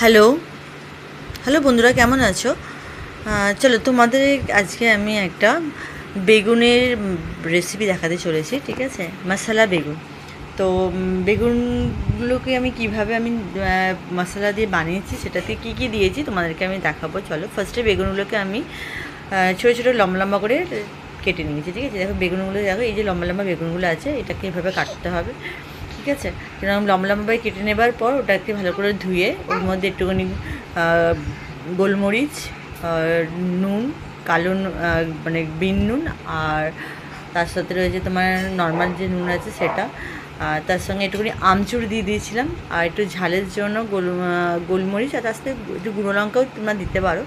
Hello hello বন্ধুরা, কেমন আছো? চলো তোমাদের আজকে আমি একটা বেগুনের রেসিপি দেখাতে চলেছি। ঠিক আছে, মশলা বেগুন। তো বেগুনগুলোকে আমি কিভাবে মশলা দিয়ে বানিয়েছি, সেটাতে কি কি দিয়েছি তোমাদেরকে আমি দেখাবো। চলো, ফার্স্টে বেগুনগুলোকে আমি ছোটো ছোটো লম্বা লম্বা করে কেটে নিয়েছি। ঠিক আছে, দেখো বেগুনগুলো, দেখো এই যে লম্বা লম্বা বেগুনগুলো আছে, এটাকে এভাবে কাটতে হবে। ঠিক আছে, এরকম লম্বা লম্বাভাবে কেটে নেবার পর ওটাকে ভালো করে ধুয়ে ওর মধ্যে একটুখানি গোলমরিচ, নুন, কালো মানে বিন নুন, আর তার সাথে রয়েছে তোমার নর্মাল যে নুন আছে সেটা, আর তার সঙ্গে একটুখানি আমচুর দিয়ে দিয়েছিলাম, আর একটু ঝালের জন্য গোলমরিচ, আর তার সাথে একটু গুঁড়ো লঙ্কাও তোমরা দিতে পারো।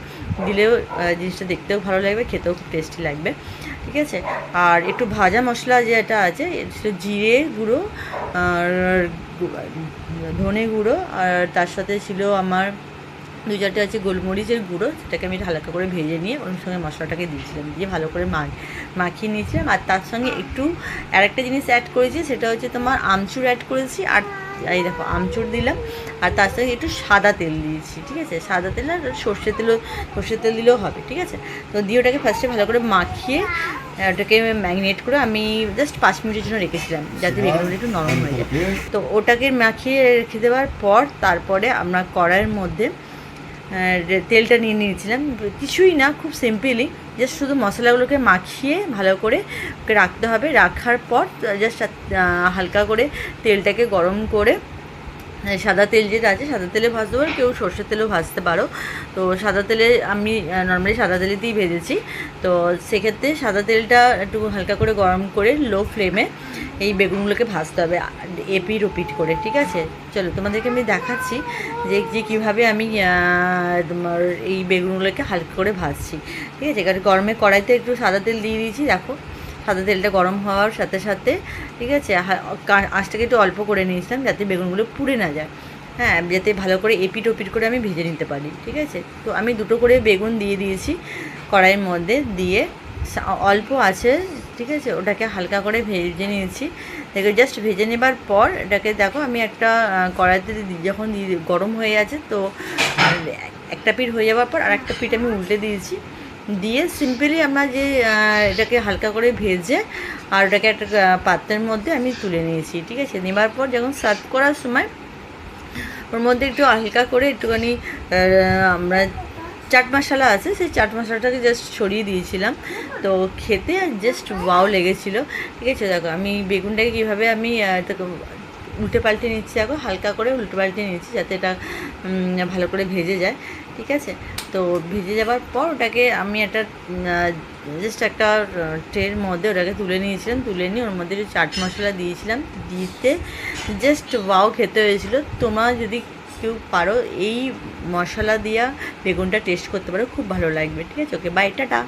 দিলেও জিনিসটা দেখতেও ভালো লাগবে, খেতেও খুব টেস্টি লাগবে। ঠিক আছে, আর একটু ভাজা মশলা যেটা আছে সেটা জিরে গুঁড়ো আর ধনে গুঁড়ো, আর তার সাথে ছিল আমার দু চারটে আছে গোলমরিচের গুঁড়ো, সেটাকে আমি হালকা করে ভেজে নিয়ে ওর সঙ্গে মশলাটাকে দিয়েছিলাম, দিয়ে ভালো করে মাখিয়ে নিয়েছিলাম। আর তার সঙ্গে একটু আরেকটা জিনিস অ্যাড করেছি, সেটা হচ্ছে তোমার আমচুর অ্যাড করেছি। আর এই দেখো আমচুর দিলাম, আর তার সঙ্গে একটু সাদা তেল দিয়েছি। ঠিক আছে, সাদা তেল আর সর্ষের তেল দিলেও হবে। ঠিক আছে, তো দিয়ে ওটাকে ফার্স্টে ভালো করে মাখিয়ে ওটাকে ম্যারিনেট করে আমি জাস্ট 5 মিনিটের জন্য রেখেছিলাম, যাতে বেগুনগুলো একটু নরম হয়ে যায়। তো ওটাকে মাখিয়ে রেখে দেওয়ার পর তারপরে আমরা কড়াইয়ের মধ্যে তেলটা নিয়ে নিয়েছিলাম। কিছুই না, খুব সিম্পলি জাস্ট শুধু মশলাগুলোকে মাখিয়ে ভালো করে রাখতে হবে। রাখার পর জাস্ট হালকা করে তেলটাকে গরম করে, সাদা তেল যেটা আছে সাদা তেলে ভাজতে পারো, কেউ সর্ষের তেলেও ভাজতে পারো। তো সাদা তেলে আমি নর্মালি সাদা তেলেতেই ভেজেছি। তো সেক্ষেত্রে সাদা তেলটা একটু হালকা করে গরম করে লো ফ্লেমে এই বেগুনগুলোকে ভাজতে হবে, এপিট ওপিট করে। ঠিক আছে, চলো তোমাদেরকে আমি দেখাচ্ছি যে কীভাবে আমি তোমার এই বেগুনগুলোকে হালকা করে ভাজছি। ঠিক আছে, কারণ গরমে কড়াইতে একটু সাদা তেল দিয়ে দিয়েছি। দেখো, সাদা তেলটা গরম হওয়ার সাথে সাথে, ঠিক আছে, আঁচটাকে একটু অল্প করে নিয়েছিলাম যাতে বেগুনগুলো পুড়ে না যায়। হ্যাঁ, যাতে ভালো করে এপিট ওপিট করে আমি ভেজে নিতে পারি। ঠিক আছে, তো আমি দুটো করে বেগুন দিয়ে দিয়েছি কড়াইয়ের মধ্যে, দিয়ে অল্প আছে, ঠিক আছে, ওটাকে হালকা করে ভেজে নিয়েছি। দেখো, জাস্ট ভেজে নেবার পর এটাকে দেখো আমি একটা কড়াইতে যখন গরম হয়ে আছে, তো একটা পিঠ হয়ে যাওয়ার পর আর একটা পিঠ আমি উল্টে দিয়েছি, দিয়ে সিম্পলি আমরা যে এটাকে হালকা করে ভেজে আর ওটাকে একটা পাত্রের মধ্যে আমি তুলে নিয়েছি। ঠিক আছে, নেবার পর যখন সার্ভ করার সময় ওর মধ্যে একটু হালকা করে একটুখানি আমরা চাট মশলা আছে, সেই চাট মশলাটাকে জাস্ট ছড়িয়ে দিয়েছিলাম। তো খেতে জাস্ট ওয়াও লেগেছিলো। ঠিক আছে, দেখো আমি বেগুনটাকে কীভাবে আমি উল্টে পাল্টে নিচ্ছি, দেখো হালকা করে উল্টে পাল্টে নিচ্ছি যাতে এটা ভালো করে ভেজে যায়। ঠিক আছে, তো ভেজে যাওয়ার পর ওটাকে আমি একটা জাস্ট একটা ট্রের মধ্যে ওটাকে তুলে নিয়েছিলাম, তুলে নিয়ে ওর মধ্যে একটু চাট মশলা দিয়েছিলাম, দিতে জাস্ট ওয়াও খেতে হয়েছিল। তোমরা যদি কেউ পারো এই মশলা দিয়া বেগুনটা টেস্ট করতে পারো, খুব ভালো লাগবে। ঠিক আছে, ওকে, বাই, টাটা।